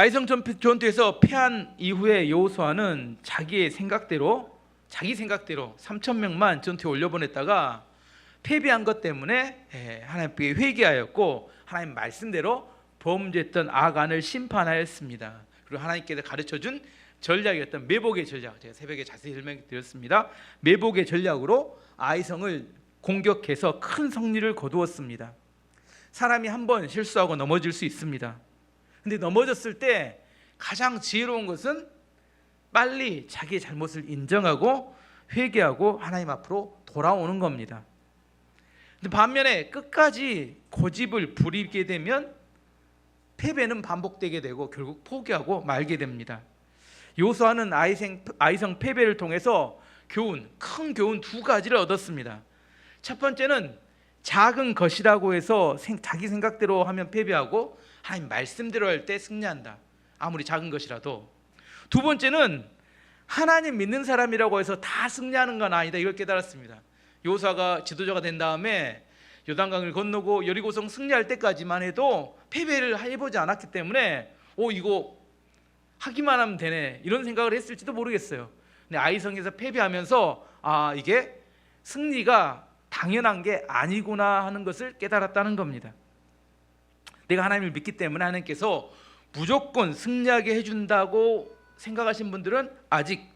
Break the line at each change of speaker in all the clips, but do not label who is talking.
아이성 전투에서 패한 이후에 여호수아는 자기 생각대로 3,000명만 전투에 올려보냈다가 패배한 것 때문에 하나님께 회개하였고 하나님 말씀대로 범죄했던 아간을 심판하였습니다. 그리고 하나님께서 가르쳐준 전략이었던 매복의 전략, 제가 새벽에 자세히 설명드렸습니다. 매복의 전략으로 아이성을 공격해서 큰 승리를 거두었습니다. 사람이 한번 실수하고 넘어질 수 있습니다. 근데 넘어졌을 때 가장 지혜로운 것은 빨리 자기의 잘못을 인정하고 회개하고 하나님 앞으로 돌아오는 겁니다. 근데 반면에 끝까지 고집을 부리게 되면 패배는 반복되게 되고 결국 포기하고 말게 됩니다. 여호수아는 아이성 패배를 통해서 큰 교훈 두 가지를 얻었습니다. 첫 번째는 작은 것이라고 해서 자기 생각대로 하면 패배하고 하나님 말씀대로 할 때 승리한다. 아무리 작은 것이라도. 두 번째는 하나님 믿는 사람이라고 해서 다 승리하는 건 아니다. 이걸 깨달았습니다. 여호수아가 지도자가 된 다음에 요단강을 건너고 여리고성 승리할 때까지만 해도 패배를 해보지 않았기 때문에 이거 하기만 하면 되네 이런 생각을 했을지도 모르겠어요. 근데 아이성에서 패배하면서 이게 승리가 당연한 게 아니구나 하는 것을 깨달았다는 겁니다. 내가 하나님을 믿기 때문에 하나님께서 무조건 승리하게 해준다고 생각하신 분들은 아직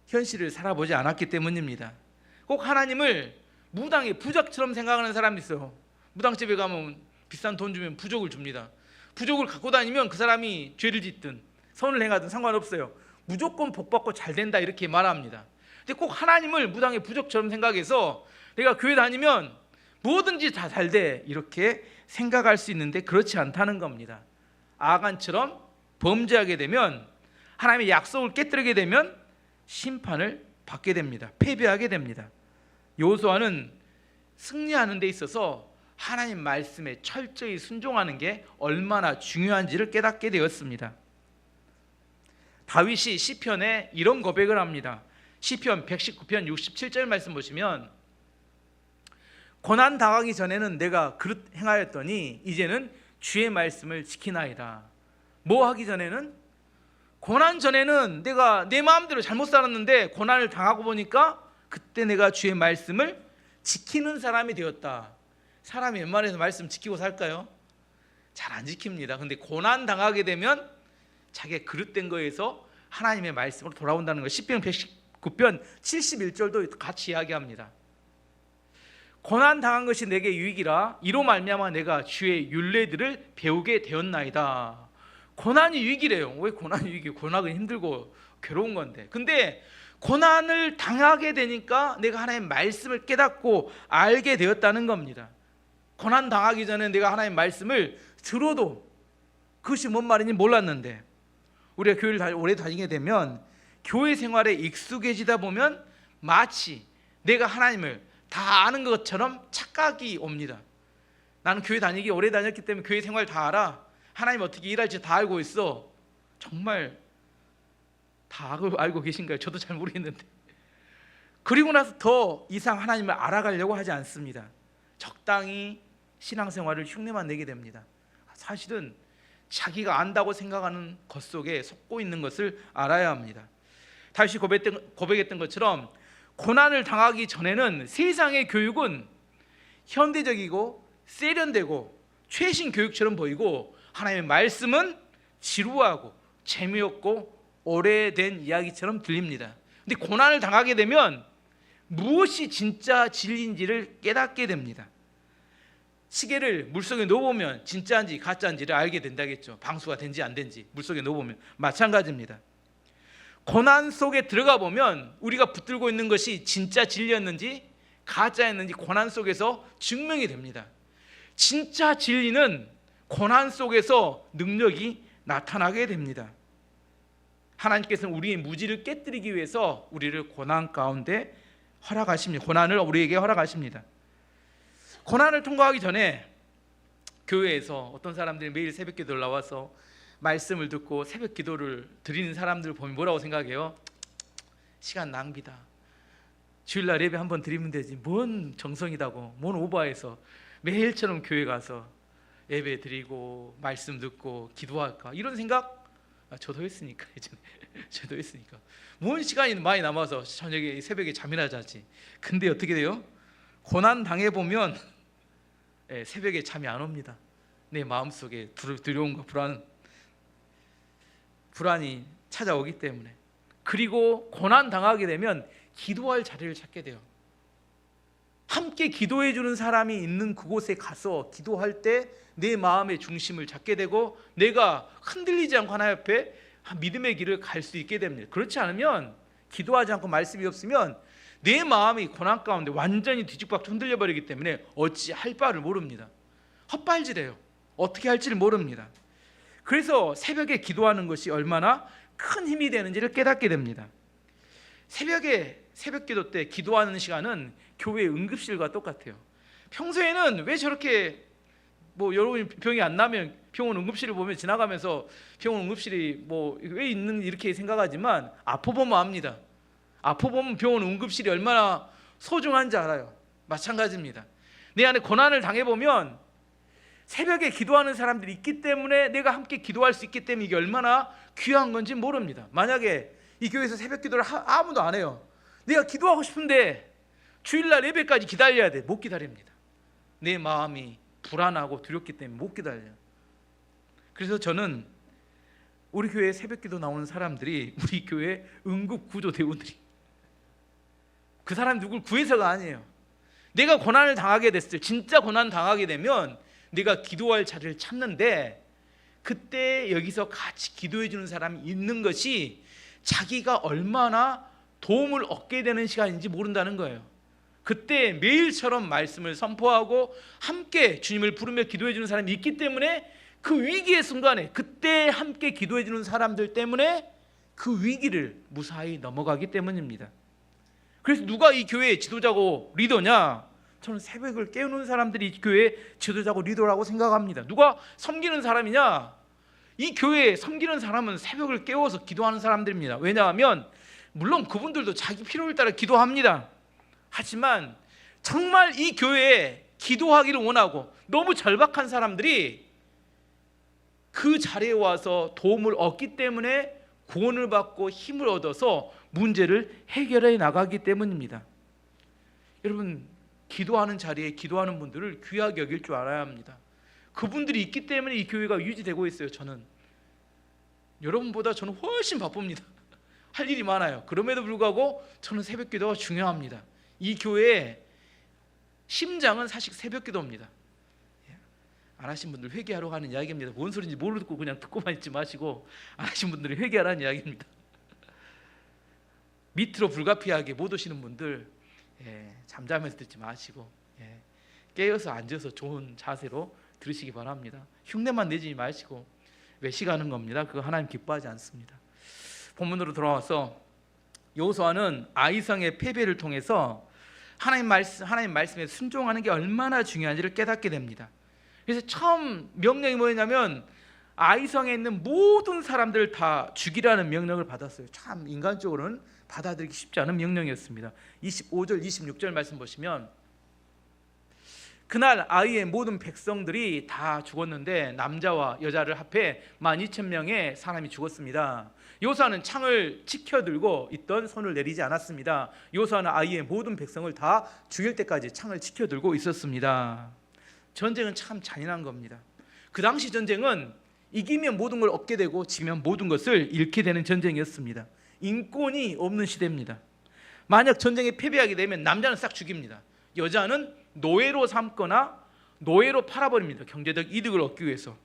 현실을 살아보지 않았기 때문입니다. 꼭 하나님을 무당의 부적처럼 생각하는 사람이 있어요. 무당집에 가면 비싼 돈 주면 부적을 줍니다. 부적을 갖고 다니면 그 사람이 죄를 짓든 선을 행하든 상관없어요. 무조건 복받고 잘 된다 이렇게 말합니다. 근데 꼭 하나님을 무당의 부적처럼 생각해서 내가 교회 다니면 뭐든지 다 잘 돼 이렇게 생각할 수 있는데 그렇지 않다는 겁니다. 아간처럼 범죄하게 되면 하나님의 약속을 깨뜨리게 되면 심판을 받게 됩니다. 패배하게 됩니다. 여호수아는 승리하는 데 있어서 하나님 말씀에 철저히 순종하는 게 얼마나 중요한지를 깨닫게 되었습니다. 다윗이 시편에 이런 고백을 합니다. 시편 119편 67절 말씀 보시면 고난 당하기 전에는 내가 그릇 행하였더니 이제는 주의 말씀을 지키나이다. 뭐 하기 전에는? 고난 전에는 내가 내 마음대로 잘못 살았는데 고난을 당하고 보니까 그때 내가 주의 말씀을 지키는 사람이 되었다. 사람이 웬만해서 말씀 지키고 살까요? 잘 안 지킵니다. 근데 고난 당하게 되면 자기의 그릇된 거에서 하나님의 말씀으로 돌아온다는 거. 시편 119편 71절도 같이 이야기합니다. 고난 당한 것이 내게 유익이라 이로 말미암아 내가 주의 율례들을 배우게 되었나이다. 고난이 유익이래요. 왜 고난이 유익이에요? 고난은 힘들고 괴로운 건데. 근데 고난을 당하게 되니까 내가 하나님의 말씀을 깨닫고 알게 되었다는 겁니다. 고난 당하기 전에 내가 하나님의 말씀을 들어도 그것이 뭔 말인지 몰랐는데 우리가 교회를 오래 다니게 되면 교회 생활에 익숙해지다 보면 마치 내가 하나님을 다 아는 것처럼 착각이 옵니다. 나는 교회 다니기 오래 다녔기 때문에 교회 생활 다 알아. 하나님 어떻게 일할지 다 알고 있어. 정말 다 알고 계신가요? 저도 잘 모르겠는데. 그리고 나서 더 이상 하나님을 알아가려고 하지 않습니다. 적당히 신앙생활을 흉내만 내게 됩니다. 사실은 자기가 안다고 생각하는 것 속에 속고 있는 것을 알아야 합니다. 다시 고백했던 것처럼 고난을 당하기 전에는 세상의 교육은 현대적이고 세련되고 최신 교육처럼 보이고 하나님의 말씀은 지루하고 재미없고 오래된 이야기처럼 들립니다. 근데 고난을 당하게 되면 무엇이 진짜 진리인지를 깨닫게 됩니다. 시계를 물속에 넣어보면 진짜인지 가짜인지를 알게 된다겠죠. 방수가 된지 안 된지 물속에 넣어보면 마찬가지입니다. 고난 속에 들어가 보면 우리가 붙들고 있는 것이 진짜 진리였는지 가짜였는지 고난 속에서 증명이 됩니다. 진짜 진리는 고난 속에서 능력이 나타나게 됩니다. 하나님께서는 우리의 무지를 깨뜨리기 위해서 우리를 고난 가운데 허락하십니다. 고난을 우리에게 허락하십니다. 고난을 통과하기 전에 교회에서 어떤 사람들이 매일 새벽 기도를 나와서 말씀을 듣고 새벽 기도를 드리는 사람들을 보면 뭐라고 생각해요? 시간 낭비다. 주일날 예배 한번 드리면 되지. 뭔 정성이다고, 뭔 오버해서 매일처럼 교회 가서 예배 드리고 말씀 듣고 기도할까 이런 생각 저도 했으니까 예전에 저도 했으니까 뭔 시간이 많이 남아서 저녁에 새벽에 잠이나 자지. 근데 어떻게 돼요? 고난 당해 보면 새벽에 잠이 안 옵니다. 내 마음속에 두려움과 불안이 찾아오기 때문에. 그리고 고난 당하게 되면 기도할 자리를 찾게 돼요. 함께 기도해 주는 사람이 있는 그곳에 가서 기도할 때 내 마음의 중심을 잡게 되고 내가 흔들리지 않고 하나님 앞에 믿음의 길을 갈 수 있게 됩니다. 그렇지 않으면 기도하지 않고 말씀이 없으면 내 마음이 고난 가운데 완전히 뒤죽박죽 흔들려 버리기 때문에 어찌 할 바를 모릅니다. 헛발질해요. 어떻게 할지를 모릅니다. 그래서 새벽에 기도하는 것이 얼마나 큰 힘이 되는지를 깨닫게 됩니다. 새벽 기도 때 기도하는 시간은 교회 응급실과 똑같아요. 평소에는 왜 저렇게 여러분이 병이 안 나면 병원 응급실을 보면 지나가면서 병원 응급실이 왜 있는 이렇게 생각하지만 아파보면 압니다. 아파보면 병원 응급실이 얼마나 소중한지 알아요. 마찬가지입니다. 내 안에 고난을 당해보면 새벽에 기도하는 사람들이 있기 때문에 내가 함께 기도할 수 있기 때문에 이게 얼마나 귀한 건지 모릅니다. 만약에 이 교회에서 새벽 기도를 아무도 안 해요. 내가 기도하고 싶은데 주일날 예배까지 기다려야 돼. 못 기다립니다. 내 마음이 불안하고 두렵기 때문에 못 기다려요. 그래서 저는 우리 교회에 새벽 기도 나오는 사람들이 우리 교회 응급구조대원들이 그 사람 누굴 구해서가 아니에요. 내가 고난을 당하게 됐을 때 진짜 고난 당하게 되면 내가 기도할 자리를 찾는데 그때 여기서 같이 기도해 주는 사람이 있는 것이 자기가 얼마나 도움을 얻게 되는 시간인지 모른다는 거예요. 그때 매일처럼 말씀을 선포하고 함께 주님을 부르며 기도해 주는 사람이 있기 때문에 그 위기의 순간에 그때 함께 기도해 주는 사람들 때문에 그 위기를 무사히 넘어가기 때문입니다. 그래서 누가 이 교회의 지도자고 리더냐? 저는 새벽을 깨우는 사람들이 이 교회의 지도자고 리더라고 생각합니다. 누가 섬기는 사람이냐? 이 교회에 섬기는 사람은 새벽을 깨워서 기도하는 사람들입니다. 왜냐하면 물론 그분들도 자기 필요에 따라 기도합니다. 하지만 정말 이 교회에 기도하기를 원하고 너무 절박한 사람들이 그 자리에 와서 도움을 얻기 때문에 구원을 받고 힘을 얻어서 문제를 해결해 나가기 때문입니다. 여러분, 기도하는 자리에 기도하는 분들을 귀하게 여길 줄 알아야 합니다. 그분들이 있기 때문에 이 교회가 유지되고 있어요. 저는 여러분보다 저는 훨씬 바쁩니다. 할 일이 많아요. 그럼에도 불구하고 저는 새벽 기도가 중요합니다. 이 교회의 심장은 사실 새벽 기도입니다. 안 하신 분들 회개하러 가는 이야기입니다. 뭔 소리인지 모르고 그냥 듣고만 있지 마시고 안 하신 분들이 회개하라는 이야기입니다. 밑으로 불가피하게 못 오시는 분들 잠자면서 듣지 마시고 깨어서 앉아서 좋은 자세로 들으시기 바랍니다. 흉내만 내지 마시고 외식하는 겁니다. 그거 하나님 기뻐하지 않습니다. 본문으로 돌아와서 여호수아는 아이성의 패배를 통해서 하나님 말씀에 순종하는 게 얼마나 중요한지를 깨닫게 됩니다. 그래서 처음 명령이 뭐였냐면 아이성에 있는 모든 사람들을 다 죽이라는 명령을 받았어요. 참 인간적으로는 받아들이기 쉽지 않은 명령이었습니다. 25절 26절 말씀 보시면 그날 아이의 모든 백성들이 다 죽었는데 남자와 여자를 합해 12,000명의 사람이 죽었습니다. 여호수아는 창을 치켜들고 있던 손을 내리지 않았습니다. 여호수아는 아이의 모든 백성을 다 죽일 때까지 창을 치켜들고 있었습니다. 전쟁은 참 잔인한 겁니다. 그 당시 전쟁은 이기면 모든 걸 얻게 되고 지면 모든 것을 잃게 되는 전쟁이었습니다. 인권이 없는 시대입니다. 만약 전쟁에 패배하게 되면 남자는 싹 죽입니다. 여자는 노예로 삼거나 노예로 팔아버립니다. 경제적 이득을 얻기 위해서.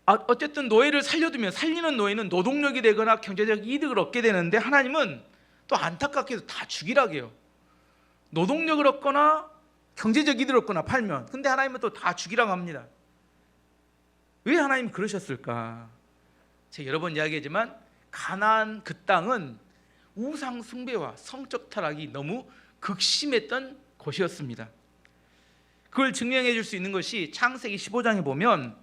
어쨌든 노예를 살려두면 살리는 노예는 노동력이 되거나 경제적 이득을 얻게 되는데 하나님은 또 안타깝게도 다 죽이라고 해요. 노동력을 얻거나 경제적 이득을 얻거나 팔면. 근데 하나님은 또 다 죽이라고 합니다. 왜 하나님이 그러셨을까? 제가 여러 번 이야기했지만 가나안 그 땅은 우상 숭배와 성적 타락이 너무 극심했던 곳이었습니다. 그걸 증명해 줄 수 있는 것이 창세기 15장에 보면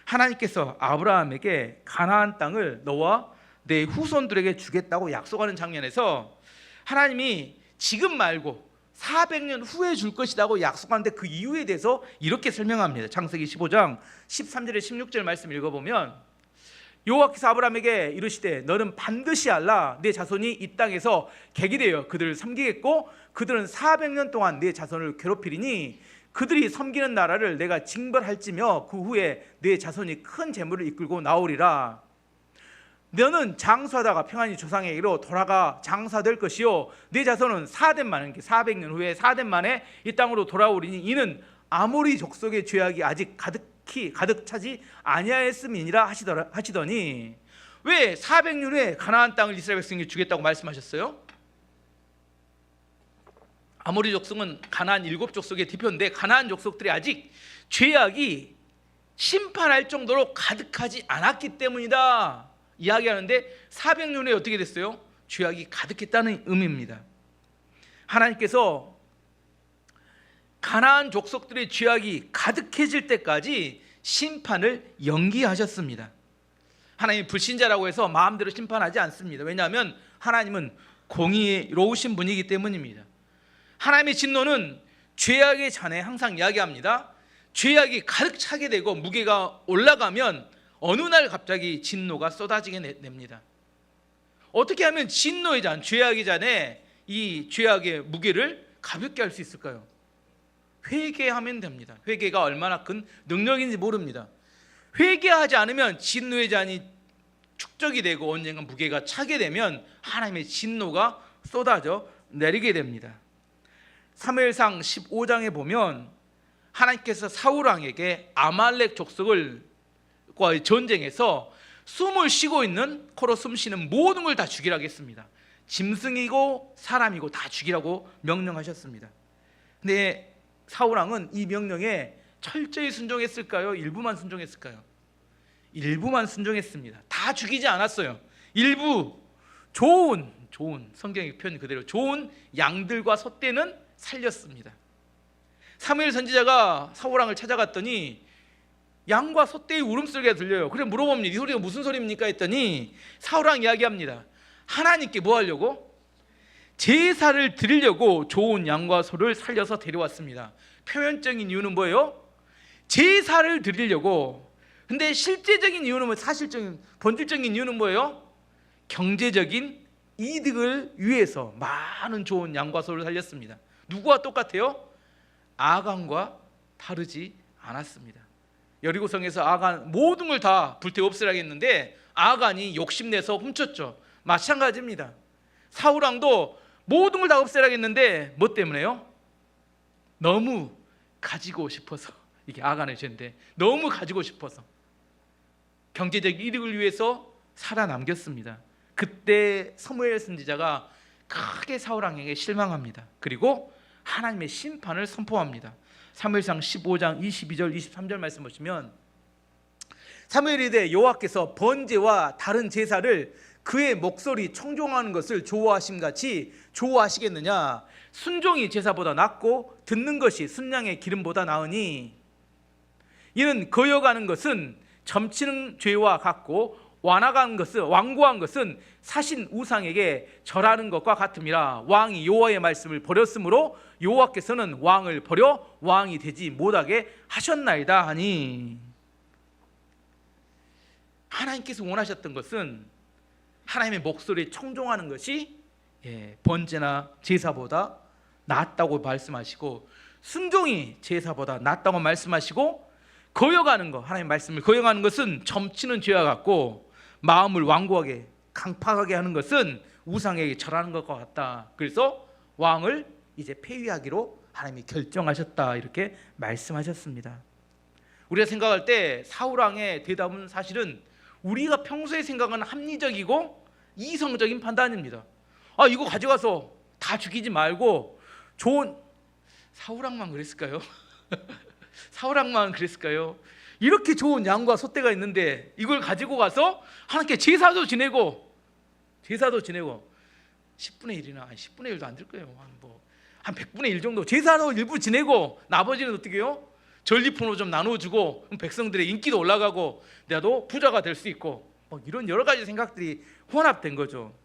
하나님께서 아브라함에게 가나안 땅을 너와 내 후손들에게 주겠다고 약속하는 장면에서 하나님이 지금 말고 400년 후에 줄 것이라고 약속하는데 그 이유에 대해서 이렇게 설명합니다. 창세기 15장 13절에 16절 말씀 읽어보면 여호와께서 아브라함에게 이르시되 너는 반드시 알라 내 자손이 이 땅에서 객이 되어 그들을 섬기겠고 그들은 400년 동안 내 자손을 괴롭히리니 그들이 섬기는 나라를 내가 징벌할지며 그 후에 내 자손이 큰 재물을 이끌고 나오리라. 너는 장수하다가 평안히 조상에게로 돌아가 장사될 것이요 내 자손은 400년 후에 4대 만에 이 땅으로 돌아오리니 이는 아모리 족속의 죄악이 아직 가득 차지 아니하였음이니라 하시더니 왜 400년 후에 가나안 땅을 이스라엘 백성에게 주겠다고 말씀하셨어요? 아모리 족속은 가나안 7족속의 대표인데 가나안 족속들이 아직 죄악이 심판할 정도로 가득하지 않았기 때문이다 이야기하는데 400년 후에 어떻게 됐어요? 죄악이 가득했다는 의미입니다. 하나님께서 가나안 족속들의 죄악이 가득해질 때까지 심판을 연기하셨습니다. 하나님 불신자라고 해서 마음대로 심판하지 않습니다. 왜냐하면 하나님은 공의로우신 분이기 때문입니다. 하나님의 진노는 죄악의 잔에 항상 이야기합니다. 죄악이 가득 차게 되고 무게가 올라가면 어느 날 갑자기 진노가 쏟아지게 냅니다. 어떻게 하면 진노의 잔, 죄악의 잔에 이 죄악의 무게를 가볍게 할 수 있을까요? 회개하면 됩니다. 회개가 얼마나 큰 능력인지 모릅니다. 회개하지 않으면 진노의 잔이 축적이 되고 언젠가 무게가 차게 되면 하나님의 진노가 쏟아져 내리게 됩니다. 사무엘상 15장에 보면 하나님께서 사울왕에게 아말렉 족속과의 전쟁에서 숨을 쉬고 있는 코로 숨 쉬는 모든 걸 다 죽이라고 했습니다. 짐승이고 사람이고 다 죽이라고 명령하셨습니다. 근데 사울왕은 이 명령에 철저히 순종했을까요? 일부만 순종했을까요? 일부만 순종했습니다. 다 죽이지 않았어요. 일부 좋은 성경의 표현 그대로 좋은 양들과 소떼는 살렸습니다. 사무엘 선지자가 사울왕을 찾아갔더니 양과 소떼의 울음소리가 들려요. 그래 물어봅니다. 이 소리가 무슨 소리입니까? 했더니 사울왕 이야기합니다. 하나님께 뭐 하려고? 제사를 드리려고 좋은 양과 소를 살려서 데려왔습니다. 표면적인 이유는 뭐예요? 제사를 드리려고. 근데 실제적인 이유는 사실적인 본질적인 이유는 뭐예요? 경제적인 이득을 위해서 많은 좋은 양과 소를 살렸습니다. 누구와 똑같아요? 아간과 다르지 않았습니다. 여리고성에서 아간 모든 걸 다 불태워 없애라고 했는데 아간이 욕심내서 훔쳤죠. 마찬가지입니다. 사울왕도 모든 걸 다 없애라고 했는데 뭐 때문에요? 너무 가지고 싶어서. 이게 아간의 죄인데 너무 가지고 싶어서 경제적 이득을 위해서 살아남겼습니다. 그때 사무엘 선지자가 크게 사울왕에게 실망합니다. 그리고 하나님의 심판을 선포합니다. 사무엘상 15장 22절 23절 말씀 보시면 사무엘이 이르되 여호와께서 번제와 다른 제사를 그의 목소리 청종하는 것을 좋아하심같이 좋아하시겠느냐? 순종이 제사보다 낫고 듣는 것이 순양의 기름보다 나으니 이는 거여가는 것은 점치는 죄와 같고 완고한 것은 사신 우상에게 절하는 것과 같음이라. 왕이 여호와의 말씀을 버렸으므로 여호와께서는 왕을 버려 왕이 되지 못하게 하셨나이다 하니, 하나님께서 원하셨던 것은 하나님의 목소리에 청종하는 것이 번제나 제사보다 낫다고 말씀하시고, 순종이 제사보다 낫다고 말씀하시고, 거여가는 것, 하나님의 말씀을 거여가는 것은 점치는 죄와 같고, 마음을 완고하게 강팍하게 하는 것은 우상에게 절하는 것과 같다. 그래서 왕을 이제 폐위하기로 하나님이 결정하셨다, 이렇게 말씀하셨습니다. 우리가 생각할 때 사울왕의 대답은 사실은 우리가 평소에 생각하는 합리적이고 이성적인 판단입니다. 이거 가져가서 다 죽이지 말고 좋은, 사울왕만 그랬을까요? 사울왕만 그랬을까요? 이렇게 좋은 양과 소떼가 있는데 이걸 가지고 가서 하나님께 제사도 지내고 10분의 1이나 10분의 1도 안 될 거예요. 한 100분의 1 정도 제사도 일부 지내고 나머지는 어떻게 해요? 전리품으로 좀 나눠주고 백성들의 인기도 올라가고 나도 부자가 될 수 있고, 이런 여러 가지 생각들이 혼합된 거죠.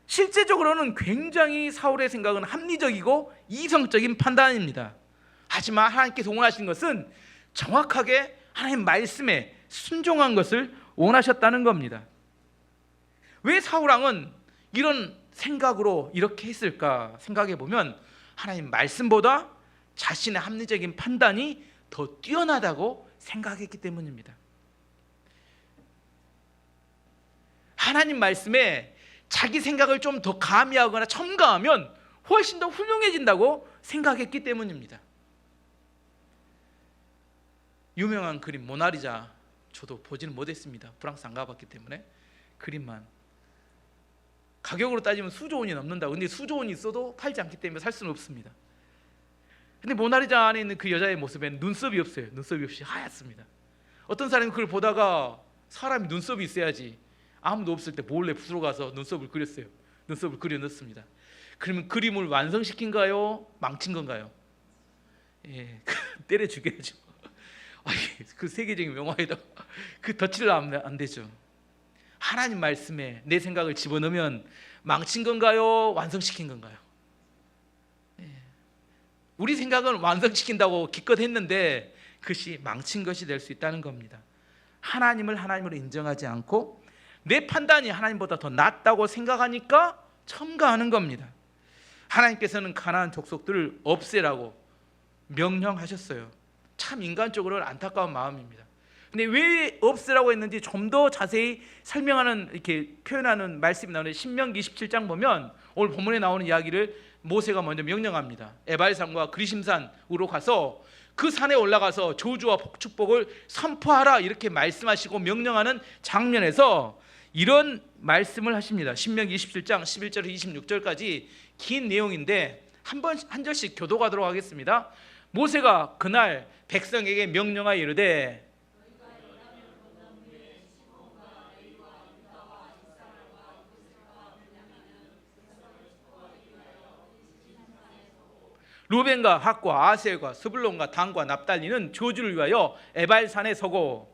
실제적으로는 굉장히 사울의 생각은 합리적이고 이성적인 판단입니다. 하지만 하나님께서 원하신 것은 정확하게 하나님 말씀에 순종한 것을 원하셨다는 겁니다. 왜 사울왕은 이런 생각으로 이렇게 했을까 생각해 보면 하나님 말씀보다 자신의 합리적인 판단이 더 뛰어나다고 생각했기 때문입니다. 하나님 말씀에 자기 생각을 좀 더 가미하거나 첨가하면 훨씬 더 훌륭해진다고 생각했기 때문입니다. 유명한 그림 모나리자, 저도 보지는 못했습니다. 프랑스 안 가봤기 때문에. 그림만 가격으로 따지면 수조 원이 넘는다고. 근데 수조 원이 있어도 팔지 않기 때문에 살 수는 없습니다. 근데 모나리자 안에 있는 그 여자의 모습에는 눈썹이 없어요. 눈썹이 없이 하얗습니다. 어떤 사람이 그걸 보다가 사람이 눈썹이 있어야지, 아무도 없을 때 몰래 부스러 가서 눈썹을 그렸어요. 눈썹을 그려 넣습니다. 그러면 그림을 완성시킨가요? 망친 건가요? 예, 때려 죽여야죠. 그 세계적인 명화에다 그 덧칠을 안 되죠. 하나님 말씀에 내 생각을 집어넣으면 망친 건가요? 완성시킨 건가요? 예. 우리 생각은 완성시킨다고 기껏 했는데 그것이 망친 것이 될 수 있다는 겁니다. 하나님을 하나님으로 인정하지 않고 내 판단이 하나님보다 더 낫다고 생각하니까 첨가하는 겁니다. 하나님께서는 가나안 족속들을 없애라고 명령하셨어요. 참 인간적으로는 안타까운 마음입니다. 근데 왜 없애라고 했는지 좀 더 자세히 설명하는, 이렇게 표현하는 말씀이 나오는데 신명기 27장 보면 오늘 본문에 나오는 이야기를 모세가 먼저 명령합니다. 에발산과 그리심산으로 가서 그 산에 올라가서 저주와 축복을 선포하라 이렇게 말씀하시고 명령하는 장면에서 이런 말씀을 하십니다. 신명기 27장 11절 26절까지 긴 내용인데 한 절씩 교도하도록 하겠습니다. 모세가 그날 백성에게 명령하여 이르되 루벤과 핫과 아셀과 스불론과 단과 납달리는 저주를 위하여 에발산에 서고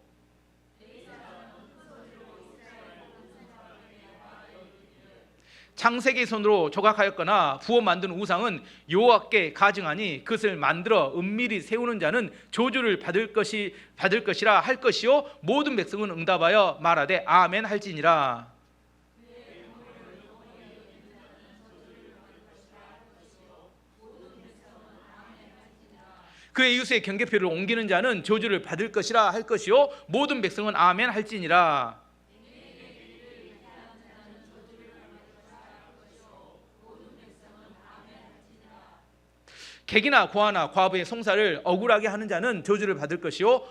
창세기 손으로 조각하였거나 부어 만든 우상은 여호와께 가증하니 그것을 만들어 은밀히 세우는 자는 저주를 받을 것이라 할 것이요 모든 백성은 응답하여 말하되 아멘 할지니라. 그의 이웃의 경계표를 옮기는 자는 저주를 받을 것이라 할 것이요 모든 백성은 아멘 할지니라. 객이나 고아나 과부의 송사를 억울하게 하는 자는 저주를 받을 것이라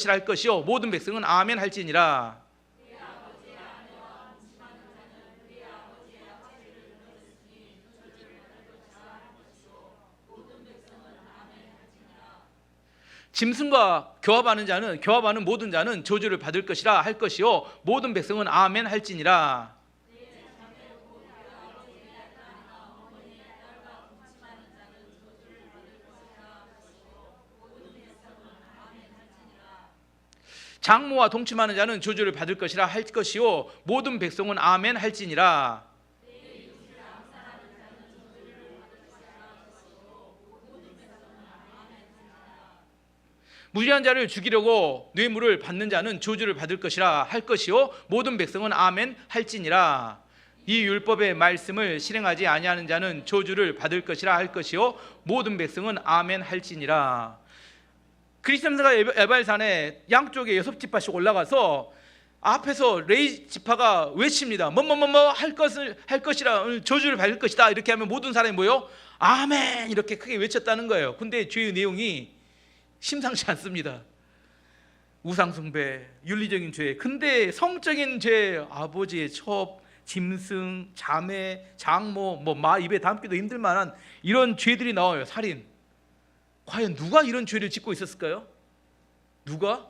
할 것이요 모든 백성은 아멘 할지니라. 짐승과 교합하는 모든 자는 저주를 받을 것이라 할 것이요 모든 백성은 아멘 할지니라. 장모와 동침하는 자는 저주를 받을 것이라 할 것이요 모든 백성은 아멘 할지니라. 무죄한 자를 죽이려고 뇌물을 받는 자는 저주를 받을 것이라 할 것이요 모든 백성은 아멘 할지니라. 이 율법의 말씀을 실행하지 아니하는 자는 저주를 받을 것이라 할 것이요 모든 백성은 아멘 할지니라. 그리스도가 에발산에 양쪽에 6지파씩 올라가서 앞에서 레위 지파가 외칩니다. 뭐뭐뭐뭐 할 것이라 저주를 받을 것이다 이렇게 하면 모든 사람이 뭐요? 아멘 이렇게 크게 외쳤다는 거예요. 근데 죄의 내용이 심상치 않습니다. 우상숭배, 윤리적인 죄, 근데 성적인 죄, 아버지의 첩, 짐승, 자매, 장모, 마 입에 담기도 힘들 만한 이런 죄들이 나와요. 살인. 과연 누가 이런 죄를 짓고 있었을까요? 누가?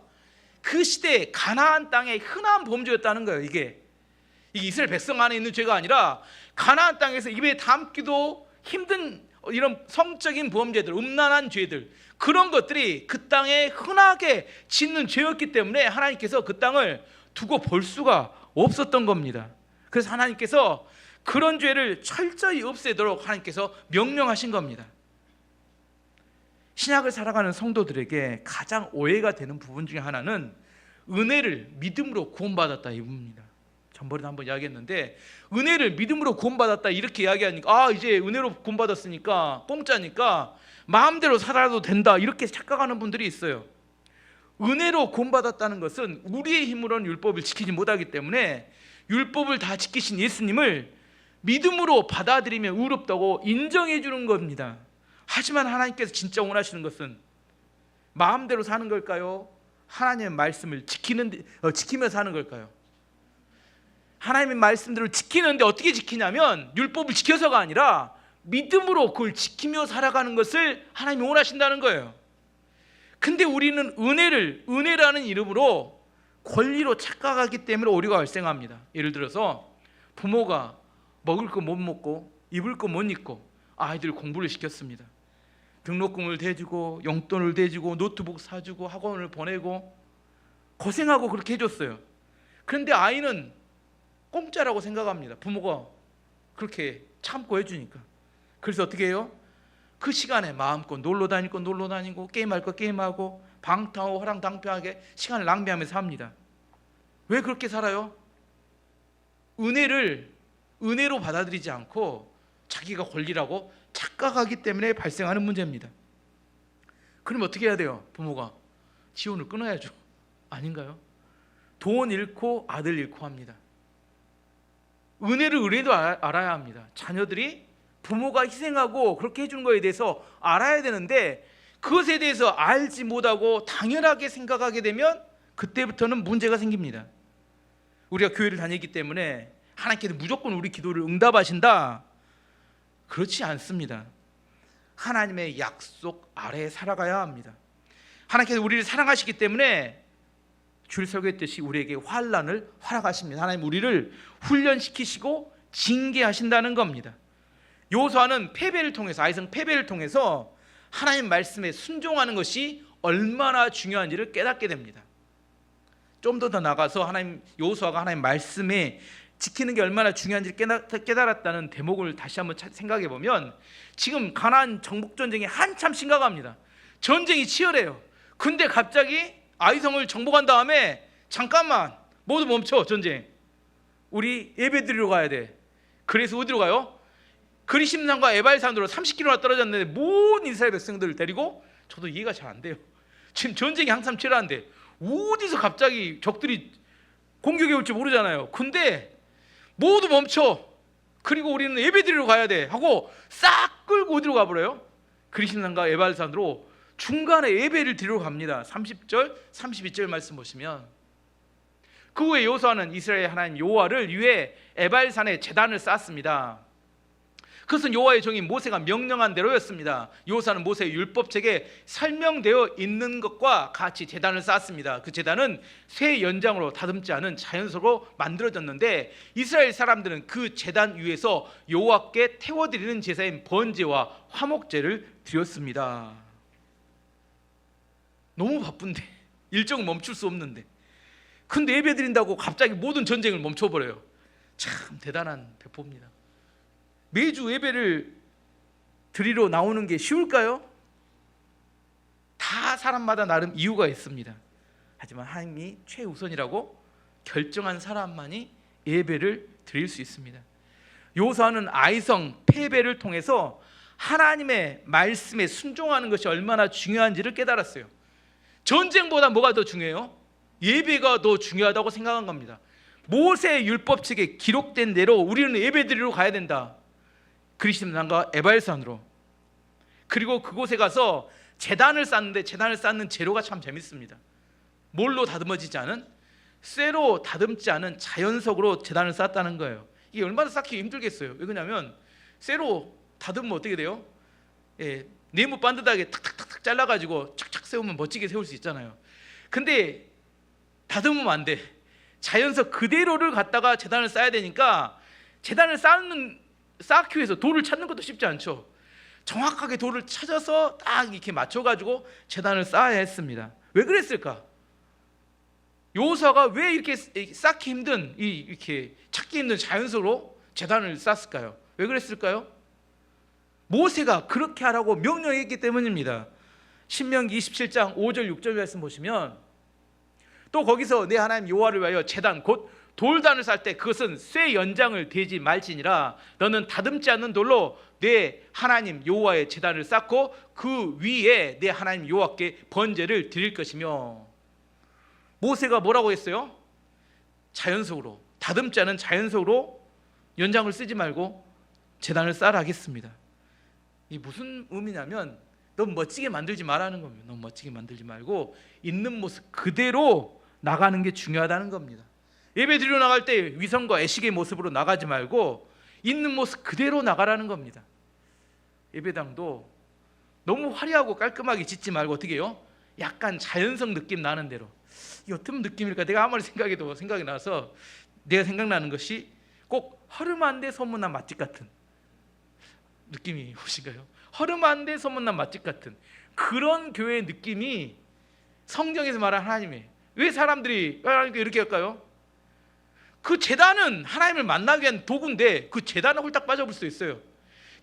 그 시대에 가나안 땅의 흔한 범죄였다는 거예요. 이게 이스라엘 백성 안에 있는 죄가 아니라 가나안 땅에서 입에 담기도 힘든 이런 성적인 범죄들, 음란한 죄들, 그런 것들이 그 땅에 흔하게 짓는 죄였기 때문에 하나님께서 그 땅을 두고 볼 수가 없었던 겁니다. 그래서 하나님께서 그런 죄를 철저히 없애도록 하나님께서 명령하신 겁니다. 신약을 살아가는 성도들에게 가장 오해가 되는 부분 중에 하나는 은혜를 믿음으로 구원받았다 이 부분입니다. 전번에도 한번 이야기했는데, 은혜를 믿음으로 구원받았다 이렇게 이야기하니까 이제 은혜로 구원받았으니까 공짜니까 마음대로 살아도 된다 이렇게 착각하는 분들이 있어요. 은혜로 구원받았다는 것은 우리의 힘으로는 율법을 지키지 못하기 때문에 율법을 다 지키신 예수님을 믿음으로 받아들이면 의롭다고 인정해 주는 겁니다. 하지만 하나님께서 진짜 원하시는 것은 마음대로 사는 걸까요? 하나님의 말씀을 지키며 사는 걸까요? 하나님의 말씀들을 지키는데 어떻게 지키냐면 율법을 지켜서가 아니라 믿음으로 그걸 지키며 살아가는 것을 하나님이 원하신다는 거예요. 근데 우리는 은혜라는 이름으로 권리로 착각하기 때문에 오류가 발생합니다. 예를 들어서 부모가 먹을 거 못 먹고 입을 거 못 입고 아이들 공부를 시켰습니다. 등록금을 대주고 용돈을 대주고 노트북 사주고 학원을 보내고 고생하고 그렇게 해줬어요. 그런데 아이는 공짜라고 생각합니다. 부모가 그렇게 참고 해주니까. 그래서 어떻게 해요? 그 시간에 마음껏 놀러 다닐 거 놀러 다니고 게임할 거 게임하고 방탕하고 허랑방탕하게 시간을 낭비하면서 삽니다. 왜 그렇게 살아요? 은혜로 받아들이지 않고 자기가 권리라고 착각하기 때문에 발생하는 문제입니다. 그럼 어떻게 해야 돼요? 부모가 지원을 끊어야죠. 아닌가요? 돈 잃고 아들 잃고 합니다. 은혜도 알아야 합니다. 자녀들이 부모가 희생하고 그렇게 해주는 거에 대해서 알아야 되는데 그것에 대해서 알지 못하고 당연하게 생각하게 되면 그때부터는 문제가 생깁니다. 우리가 교회를 다니기 때문에 하나님께서 무조건 우리 기도를 응답하신다? 그렇지 않습니다. 하나님의 약속 아래에 살아가야 합니다. 하나님께서 우리를 사랑하시기 때문에 줄 설교했듯이 우리에게 환난을 허락하십니다. 하나님 우리를 훈련시키시고 징계하신다는 겁니다. 여호수아는 아이성 패배를 통해서 하나님 말씀에 순종하는 것이 얼마나 중요한지를 깨닫게 됩니다. 좀 더 나가서 여호수아가 하나님 말씀에 지키는 게 얼마나 중요한지 깨달았다는 대목을 다시 한번 생각해 보면 지금 가나안 정복 전쟁이 한참 심각합니다. 전쟁이 치열해요. 근데 갑자기 아이성을 정복한 다음에 잠깐만 모두 멈춰 전쟁. 우리 예배 드리러 가야 돼. 그래서 어디로 가요? 그리심산과 에발산으로 30km나 떨어졌는데 모든 이스라엘 백성들을 데리고, 저도 이해가 잘 안 돼요. 지금 전쟁이 항상 치열한데 어디서 갑자기 적들이 공격해 올지 모르잖아요. 근데 모두 멈춰. 그리고 우리는 예배 드리러 가야 돼 하고 싹 끌고 어디로 가버려요? 그리심산과 에발산으로 중간에 예배를 드리러 갑니다. 30절 32절 말씀 보시면, 그 후에 여호수아는 이스라엘 하나님 여호와를 위해 에발산에 제단을 쌓았습니다. 그것은 여호와의 종인 모세가 명령한 대로였습니다. 여호수아는 모세의 율법책에 설명되어 있는 것과 같이 제단을 쌓았습니다. 그 제단은 새 연장으로 다듬지 않은 자연석으로 만들어졌는데 이스라엘 사람들은 그 제단 위에서 여호와께 태워드리는 제사인 번제와 화목제를 드렸습니다. 너무 바쁜데, 일정을 멈출 수 없는데, 근데 예배 드린다고 갑자기 모든 전쟁을 멈춰버려요. 참 대단한 배포입니다. 매주 예배를 드리러 나오는 게 쉬울까요? 다 사람마다 나름 이유가 있습니다. 하지만 하나님이 최우선이라고 결정한 사람만이 예배를 드릴 수 있습니다. 여호수아는 아이성 패배를 통해서 하나님의 말씀에 순종하는 것이 얼마나 중요한지를 깨달았어요. 전쟁보다 뭐가 더 중요해요? 예배가 더 중요하다고 생각한 겁니다. 모세의 율법책에 기록된 대로 우리는 예배 드리러 가야 된다. 그리심산과 에발산으로. 그리고 그곳에 가서 제단을 쌓는데, 제단을 쌓는 재료가 참 재밌습니다. 뭘로 다듬어지지 않은, 쇠로 다듬지 않은 자연석으로 제단을 쌓았다는 거예요. 이게 얼마나 쌓기 힘들겠어요. 왜 그러냐면 쇠로 다듬으면 어떻게 돼요? 네모 반듯하게 탁탁탁 잘라가지고 착착 세우면 멋지게 세울 수 있잖아요. 근데 다듬으면 안 돼. 자연석 그대로를 갖다가 제단을 쌓아야 되니까 제단을 쌓기 위해서 돌을 찾는 것도 쉽지 않죠. 정확하게 돌을 찾아서 딱 이렇게 맞춰가지고 제단을 쌓아야 했습니다. 왜 그랬을까? 여호수아가 왜 이렇게 쌓기 힘든, 이렇게 찾기 힘든 자연석으로 제단을 쌓았을까요? 왜 그랬을까요? 모세가 그렇게 하라고 명령했기 때문입니다. 신명기 27장 5절 6절 말씀 보시면, 또 거기서 내 하나님 여호와를 위하여 제단 곧 돌단을 쌓을 때 그것은 쇠 연장을 대지 말지니라. 너는 다듬지 않는 돌로 내 하나님 여호와의 제단을 쌓고 그 위에 내 하나님 여호와께 번제를 드릴 것이며. 모세가 뭐라고 했어요? 자연석으로, 다듬지 않은 자연석으로 연장을 쓰지 말고 제단을 쌓으라 하겠습니다. 이 무슨 의미냐면 너무 멋지게 만들지 말라는 겁니다. 너무 멋지게 만들지 말고 있는 모습 그대로 나가는 게 중요하다는 겁니다. 예배 드리러 나갈 때 위선과 애식의 모습으로 나가지 말고 있는 모습 그대로 나가라는 겁니다. 예배당도 너무 화려하고 깔끔하게 짓지 말고 어떻게 해요? 약간 자연성 느낌 나는 대로. 이게 어떤 느낌일까? 내가 아무리 생각해도 생각이 나서 내가 생각나는 것이 꼭 허름한데 소문난 맛집 같은 느낌이 오신가요? 허름한데 소문난 맛집 같은 그런 교회의 느낌이 성경에서 말하는 하나님의. 왜 사람들이 하나님께 이렇게 할까요? 그 제단은 하나님을 만나기 위한 도구인데 그 제단은 홀딱 빠져볼 수 있어요.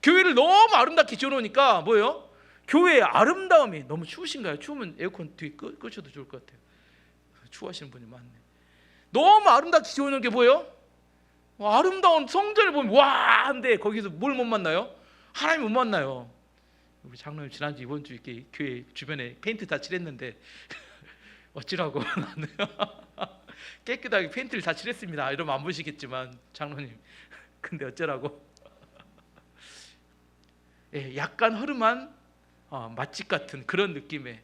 교회를 너무 아름답게 지어놓으니까 뭐예요? 교회의 아름다움이. 너무 추우신가요? 추우면 에어컨 뒤에 끄셔도 좋을 것 같아요. 추워하시는 분이 많네. 너무 아름답게 지어놓은 게 뭐예요? 아름다운 성전을 보면 와 한데 거기서 뭘 못 만나요? 하나님 못 만나요. 우리 장로님 지난주 이번 주 이렇게 교회 주변에 페인트 다 칠했는데 어찌라고 나는 깨끗하게 페인트를 다 칠했습니다. 이러면 안 보시겠지만 장로님 근데 어쩌라고. 예, 약간 허름한 맛집 같은 그런 느낌의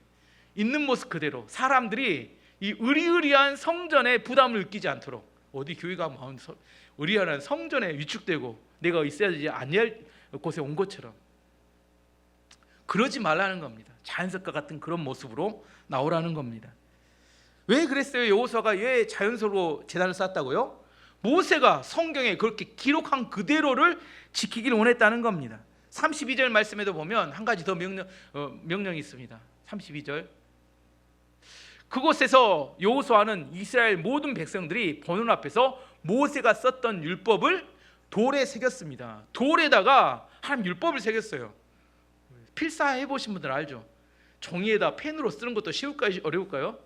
있는 모습 그대로 사람들이 이 의리의리한 성전에 부담을 느끼지 않도록. 어디 교회가 마음 의리한 성전에 위축되고 내가 있어야 되지 아니할 곳에 온 것처럼 그러지 말라는 겁니다. 자연석과 같은 그런 모습으로 나오라는 겁니다. 왜 그랬어요? 여호수아가 왜 자연석으로 제단을 쌓았다고요? 모세가 성경에 그렇게 기록한 그대로를 지키기를 원했다는 겁니다. 32절 말씀에도 보면 한 가지 더 명령이 있습니다. 32절, 그곳에서 여호수아는 이스라엘 모든 백성들이 보는 앞에서 모세가 썼던 율법을 돌에 새겼습니다. 돌에다가 하나님 율법을 새겼어요. 필사해 보신 분들 알죠? 종이에다 펜으로 쓰는 것도 쉬울까요? 어려울까요?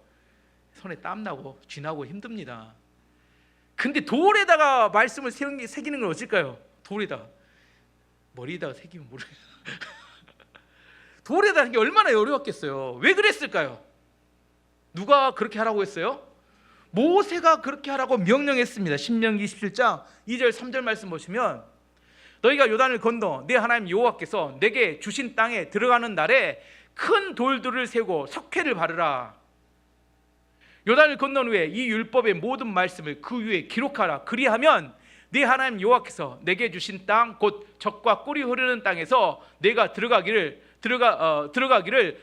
손에 땀나고 쥐나고 힘듭니다. 근데 돌에다가 말씀을 새기는 건 어떨까요? 돌에다가 머리에다가 새기면 모르겠어요. 돌에다가 하는 게 얼마나 어려웠겠어요. 왜 그랬을까요? 누가 그렇게 하라고 했어요? 모세가 그렇게 하라고 명령했습니다. 신명기 27장 2절 3절 말씀 보시면, 너희가 요단을 건너 내 하나님 여호와께서 내게 주신 땅에 들어가는 날에 큰 돌들을 세고 석회를 바르라. 요단을 건넌 후에 이 율법의 모든 말씀을 그 위에 기록하라. 그리하면 네 하나님 여호와께서 내게 주신 땅 곧 젖과 꿀이 흐르는 땅에서 내가 들어가기를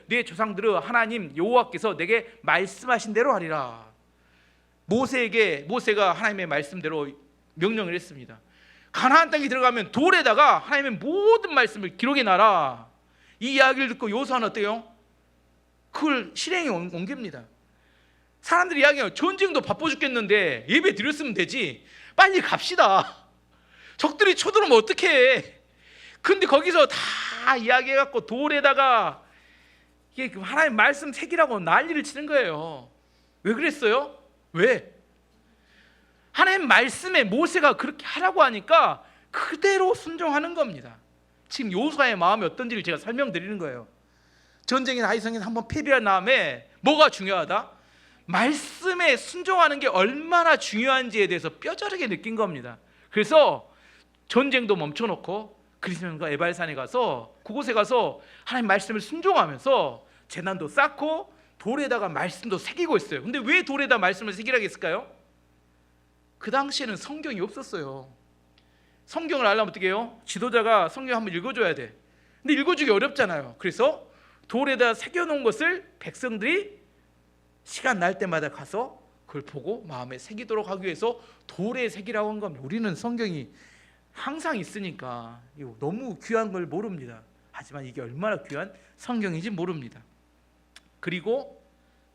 네 조상들의 하나님 여호와께서 내게 말씀하신 대로 하리라. 모세가 하나님의 말씀대로 명령을 했습니다. 가나안 땅에 들어가면 돌에다가 하나님의 모든 말씀을 기록해 놔라. 이 이야기를 듣고 여호수아는 어때요? 그걸 실행에 옮깁니다. 사람들이 이야기해요. 전쟁도 바빠 죽겠는데 예배 드렸으면 되지, 빨리 갑시다. 적들이 쳐들어오면 어떡해. 근데 거기서 다 이야기해갖고 돌에다가 이게 하나님 말씀 새기라고 난리를 치는 거예요. 왜 그랬어요? 왜? 하나님 말씀에 모세가 그렇게 하라고 하니까 그대로 순종하는 겁니다. 지금 여호수아의 마음이 어떤지를 제가 설명드리는 거예요. 전쟁이나 하이성에서 한번 패배한 다음에 뭐가 중요하다? 말씀에 순종하는 게 얼마나 중요한지에 대해서 뼈저리게 느낀 겁니다. 그래서 전쟁도 멈춰놓고 그리스도인과 에발산에 가서 그곳에 가서 하나님 말씀을 순종하면서 제단도 쌓고 돌에다가 말씀도 새기고 있어요. 근데 왜 돌에다 말씀을 새기라고 했을까요? 그 당시에는 성경이 없었어요. 성경을 알려면 어떻게 해요? 지도자가 성경 한번 읽어줘야 돼. 근데 읽어주기 어렵잖아요. 그래서 돌에다 새겨놓은 것을 백성들이 시간 날 때마다 가서 그걸 보고 마음에 새기도록 하기 위해서 돌에 새기라고 한 겁니다. 우리는 성경이 항상 있으니까 너무 귀한 걸 모릅니다. 하지만 이게 얼마나 귀한 성경인지 모릅니다. 그리고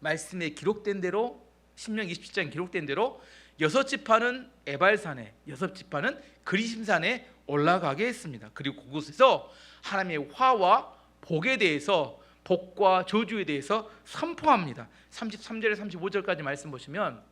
말씀에 기록된 대로, 신명기 27장에 기록된 대로 6 지파는 에발산에, 6 지파는 그리심산에 올라가게 했습니다. 그리고 그곳에서 하나님의 화와 복에 대해서, 복과 저주에 대해서 선포합니다. 33절에 35절까지 말씀 보시면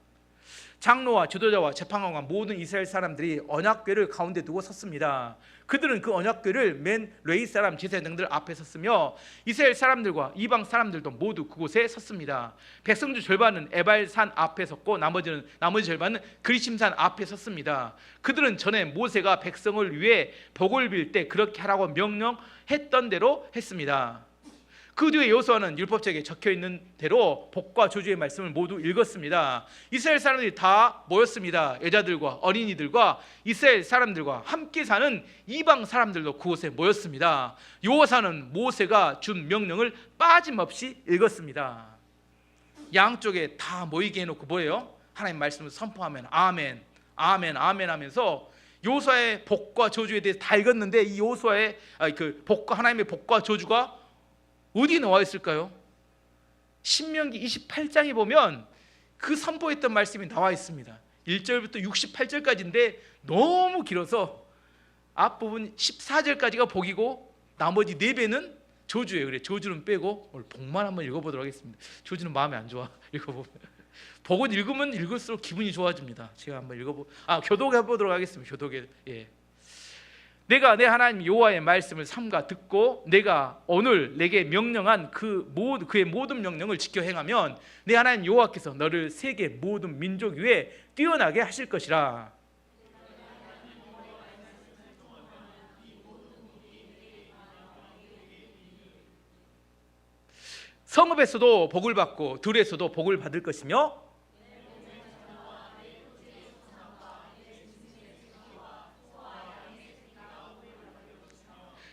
장로와 지도자와 재판관과 모든 이스라엘 사람들이 언약궤를 가운데 두고 섰습니다. 그들은 그 언약궤를 맨 레위 사람 제사장들 앞에 섰으며 이스라엘 사람들과 이방 사람들도 모두 그곳에 섰습니다. 백성들 절반은 에발산 앞에 섰고 나머지 절반은 그리심산 앞에 섰습니다. 그들은 전에 모세가 백성을 위해 복을 빌 때 그렇게 하라고 명령했던 대로 했습니다. 그 뒤에 여호수아는 율법책에 적혀있는 대로 복과 저주의 말씀을 모두 읽었습니다. 이스라엘 사람들이 다 모였습니다. 여자들과 어린이들과 이스라엘 사람들과 함께 사는 이방 사람들도 그곳에 모였습니다. 여호수아는 모세가 준 명령을 빠짐없이 읽었습니다. 양쪽에 다 모이게 해놓고 뭐예요? 하나님 말씀을 선포하면 아멘, 아멘, 아멘 하면서 여호수아의 복과 저주에 대해서 다 읽었는데 이 여호수아의 그 복과 하나님의 복과 저주가 어디에 나와 있을까요? 신명기 28장에 보면 그 선포했던 말씀이 나와 있습니다. 1절부터 68절까지인데 너무 길어서 앞부분 14절까지가 복이고 나머지 4배는 저주예요. 그래, 저주는 빼고 오늘 복만 한번 읽어보도록 하겠습니다. 저주는 마음에 안 좋아. 읽어보면 복은 읽으면 읽을수록 기분이 좋아집니다. 제가 한번 교독해보도록 하겠습니다. 교독에 내가 내 하나님 여호와의 말씀을 삼가 듣고 내가 오늘 내게 명령한 그의 모든 명령을 지켜 행하면 내 하나님 여호와께서 너를 세계 모든 민족 위에 뛰어나게 하실 것이라. 성읍에서도 복을 받고 들에서도 복을 받을 것이며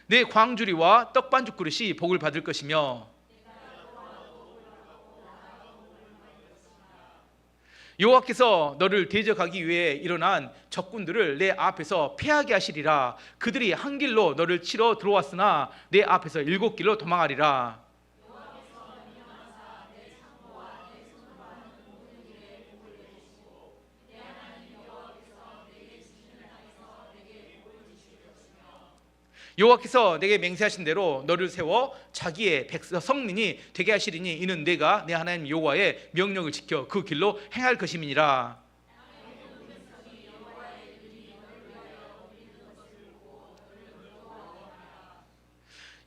내 광주리와 떡반죽 그릇이 복을 받을 것이며 여호와께서 너를 대적하기 위해 일어난 적군들을 내 앞에서 패하게 하시리라. 그들이 한 길로 너를 치러 들어왔으나 내 앞에서 7길로 도망하리라. 여호와께서 내게 맹세하신 대로 너를 세워 자기의 성민이 되게 하시리니 이는 내가 내 하나님 여호와의 명령을 지켜 그 길로 행할 것임이니라.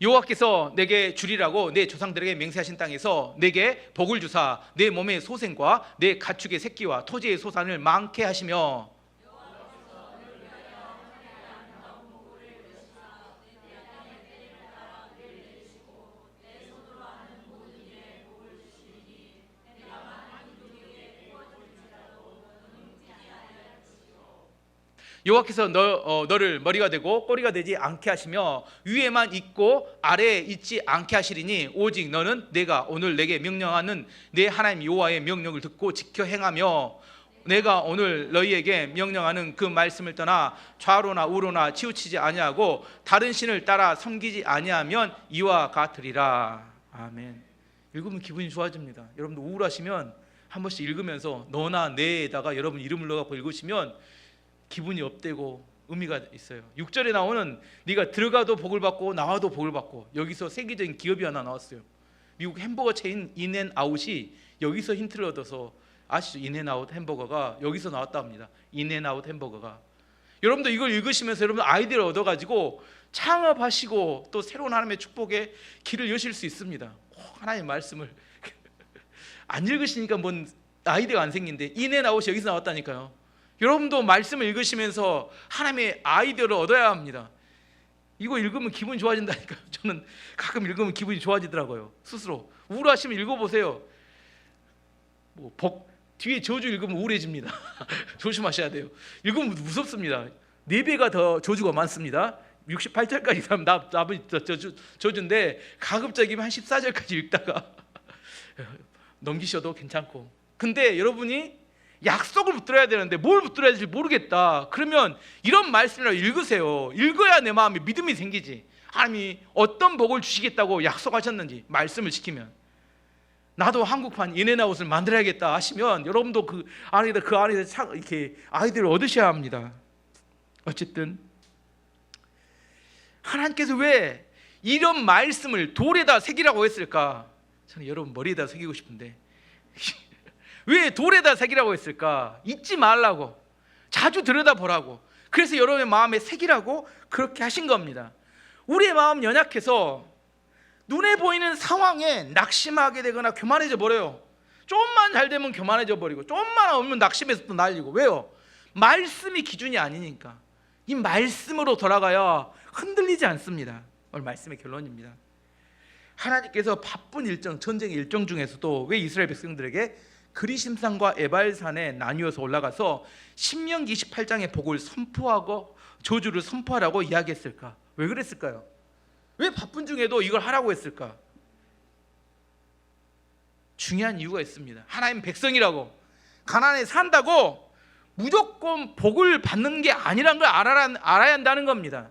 여호와께서 내게 주리라고 내 조상들에게 맹세하신 땅에서 내게 복을 주사 내 몸의 소생과 내 가축의 새끼와 토지의 소산을 많게 하시며 여호와께서 너를 머리가 되고 꼬리가 되지 않게 하시며 위에만 있고 아래에 있지 않게 하시리니 오직 너는 내가 오늘 내게 명령하는 내 하나님 여호와의 명령을 듣고 지켜 행하며 내가 오늘 너희에게 명령하는 그 말씀을 떠나 좌로나 우로나 치우치지 아니하고 다른 신을 따라 섬기지 아니하면 이와 같으리라. 아멘. 읽으면 기분이 좋아집니다. 여러분들 우울하시면 한 번씩 읽으면서 너나 내에다가 여러분 이름을 넣어갖고 읽으시면 기분이 업되고 의미가 있어요. 6절에 나오는 네가 들어가도 복을 받고 나와도 복을 받고, 여기서 세계적인 기업이 하나 나왔어요. 미국 햄버거 체인 인앤아웃이 여기서 힌트를 얻어서, 아시죠? 인앤아웃 햄버거가 여기서 나왔다 합니다. 인앤아웃 햄버거가. 여러분도 이걸 읽으시면서 여러분 아이디어를 얻어가지고 창업하시고 또 새로운 하나님의 축복의 길을 여실 수 있습니다. 하나님의 말씀을 안 읽으시니까 뭔 아이디어가 안 생긴데 인앤아웃이 여기서 나왔다니까요. 여러분도 말씀을 읽으시면서 하나님의 아이디어를 얻어야 합니다. 이거 읽으면 기분이 좋아진다니까요. 저는 가끔 읽으면 기분이 좋아지더라고요. 스스로 우울하시면 읽어보세요. 뒤에 저주 읽으면 우울해집니다. 조심하셔야 돼요. 읽으면 무섭습니다. 4배가 더 저주가 많습니다. 68절까지 사람 나머지 저주인데 가급적이면 한 14절까지 읽다가 넘기셔도 괜찮고. 근데 여러분이 약속을 붙들어야 되는데 뭘 붙들어야 될지 모르겠다. 그러면 이런 말씀이라도 읽으세요. 읽어야 내 마음에 믿음이 생기지. 하나님이 어떤 복을 주시겠다고 약속하셨는지 말씀을 지키면. 나도 한국판 인앤아웃을 만들어야겠다 하시면 여러분도 그 안에서 이렇게 아이디어를 얻으셔야 합니다. 어쨌든 하나님께서 왜 이런 말씀을 돌에다 새기라고 했을까? 저는 여러분 머리에다 새기고 싶은데 왜 돌에다 새기라고 했을까? 잊지 말라고, 자주 들여다보라고, 그래서 여러분의 마음에 새기라고 그렇게 하신 겁니다. 우리의 마음 연약해서 눈에 보이는 상황에 낙심하게 되거나 교만해져 버려요. 좀만 잘 되면 교만해져 버리고, 좀만 오면 낙심해서 또 날리고. 왜요? 말씀이 기준이 아니니까. 이 말씀으로 돌아가야 흔들리지 않습니다. 오늘 말씀의 결론입니다. 하나님께서 바쁜 일정, 전쟁의 일정 중에서도 왜 이스라엘 백성들에게 그리심산과 에발산에 나뉘어서 올라가서 신명기 28장의 복을 선포하고 저주를 선포하라고 이야기했을까? 왜 그랬을까요? 왜 바쁜 중에도 이걸 하라고 했을까? 중요한 이유가 있습니다. 하나님 백성이라고, 가나안에 산다고 무조건 복을 받는 게 아니란 걸 알아야 한다는 겁니다.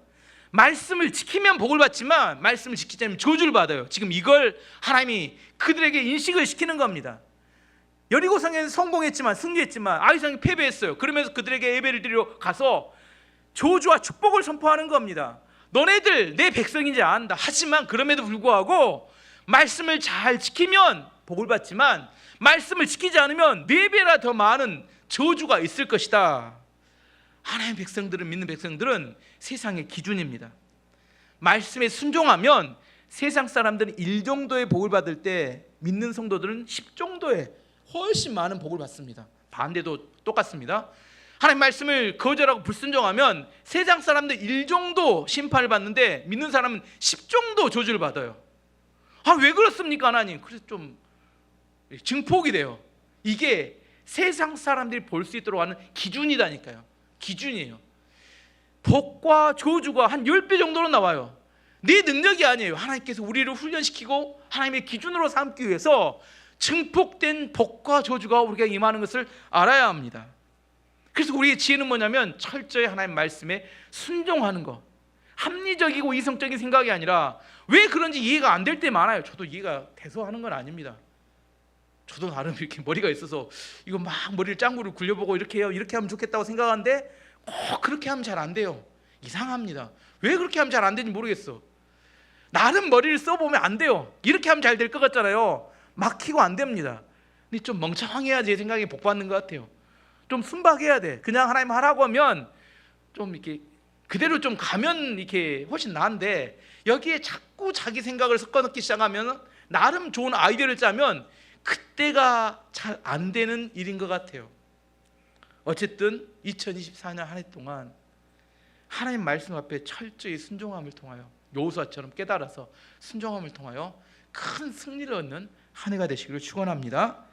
말씀을 지키면 복을 받지만 말씀을 지키지 않으면 저주를 받아요. 지금 이걸 하나님이 그들에게 인식을 시키는 겁니다. 여리고성에서 성공했지만, 승리했지만 아이성이 패배했어요. 그러면서 그들에게 예배를 드리러 가서 저주와 축복을 선포하는 겁니다. 너네들 내 백성인지 안다. 하지만 그럼에도 불구하고 말씀을 잘 지키면 복을 받지만 말씀을 지키지 않으면 4배나 더 많은 저주가 있을 것이다. 하나님의 백성들은, 믿는 백성들은 세상의 기준입니다. 말씀에 순종하면 세상 사람들은 1 정도의 복을 받을 때 믿는 성도들은 10 정도의 훨씬 많은 복을 받습니다. 반대도 똑같습니다. 하나님 말씀을 거절하고 불순종하면 세상 사람들 1 정도 심판을 받는데 믿는 사람은 10 정도 저주를 받아요. 왜 그렇습니까 하나님? 그래서 좀 증폭이 돼요. 이게 세상 사람들이 볼 수 있도록 하는 기준이다니까요. 기준이에요. 복과 저주가 한 10배 정도로 나와요. 네 능력이 아니에요. 하나님께서 우리를 훈련시키고 하나님의 기준으로 삼기 위해서 증폭된 복과 저주가 우리가 임하는 것을 알아야 합니다. 그래서 우리의 지혜는 뭐냐면 철저히 하나님 말씀에 순종하는 것. 합리적이고 이성적인 생각이 아니라 왜 그런지 이해가 안 될 때 많아요. 저도 이해가 돼서 하는 건 아닙니다. 저도 나름 이렇게 머리가 있어서 이거 막 머리를 짱구를 굴려보고 이렇게 해요, 이렇게 하면 좋겠다고 생각하는데 꼭 그렇게 하면 잘 안 돼요. 이상합니다. 왜 그렇게 하면 잘 안 되는지 모르겠어. 나름 머리를 써보면 안 돼요. 이렇게 하면 잘 될 것 같잖아요. 막히고 안 됩니다. 근데 좀 멍청해야 제 생각에 복 받는 것 같아요. 좀 순박해야 돼. 그냥 하나님 하라고 하면 좀 이렇게 그대로 좀 가면 이렇게 훨씬 나은데 여기에 자꾸 자기 생각을 섞어 넣기 시작하면 나름 좋은 아이디어를 짜면 그때가 잘 안 되는 일인 것 같아요. 어쨌든 2024년 한 해 동안 하나님 말씀 앞에 철저히 순종함을 통하여 여호수아처럼 깨달아서 순종함을 통하여 큰 승리를 얻는 한 해가 되시기를 축원합니다.